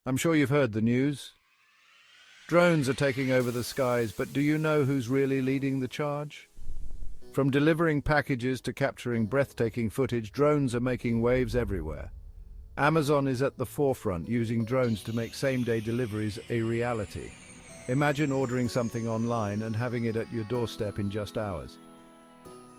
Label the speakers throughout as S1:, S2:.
S1: I'm sure you've heard the news. Drones are taking over the skies, but do you know who's really leading the charge? From delivering packages to capturing breathtaking footage, drones are making waves everywhere. Amazon is at the forefront, using drones to make same-day deliveries a reality. Imagine ordering something online and having it at your doorstep in just hours.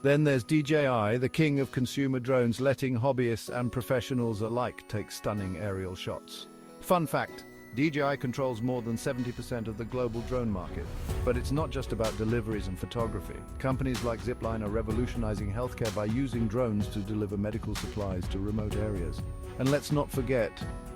S1: Then there's DJI, the king of consumer drones, letting hobbyists and professionals alike take stunning aerial shots. Fun fact, DJI controls more than 70% of the global drone market. But it's not just about deliveries and photography. Companies like Zipline are revolutionizing healthcare by using drones to deliver medical supplies to remote areas. And let's not forget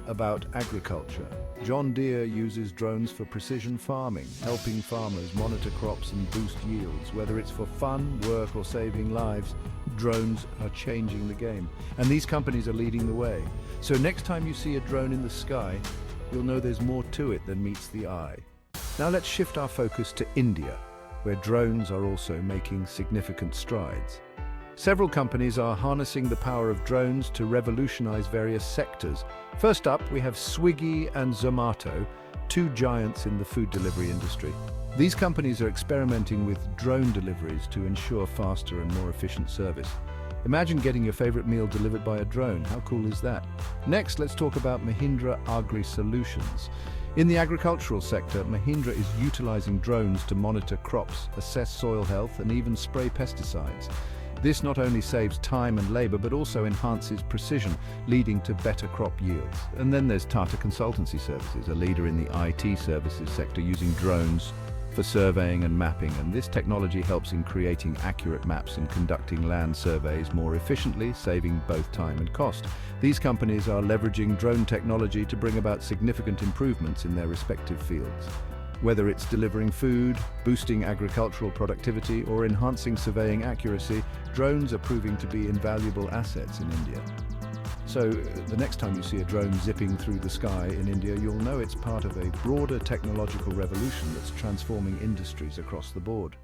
S1: about agriculture. John Deere uses drones for precision farming, helping farmers monitor crops and boost yields. Whether it's for fun, work, or saving lives, drones are changing the game. And these companies are leading the way. So next time you see a drone in the sky, you'll know there's more to it than meets the eye. Now let's shift our focus to India, where drones are also making significant strides. Several companies are harnessing the power of drones to revolutionize various sectors. First up, we have Swiggy and Zomato, two giants in the food delivery industry. These companies are experimenting with drone deliveries to ensure faster and more efficient service. Imagine getting your favorite meal delivered by a drone. How cool is that? Next, let's talk about Mahindra Agri Solutions. In the agricultural sector, Mahindra is utilizing drones to monitor crops, assess soil health, and even spray pesticides. This not only saves time and labor, but also enhances precision, leading to better crop yields. And then there's Tata Consultancy Services, a leader in the IT services sector, using drones for surveying and mapping, and this technology helps in creating accurate maps and conducting land surveys more efficiently, saving both time and cost. These companies are leveraging drone technology to bring about significant improvements in their respective fields. Whether it's delivering food, boosting agricultural productivity, or enhancing surveying accuracy, drones are proving to be invaluable assets in India. So the next time you see a drone zipping through the sky in India, you'll know it's part of a broader technological revolution that's transforming industries across the board.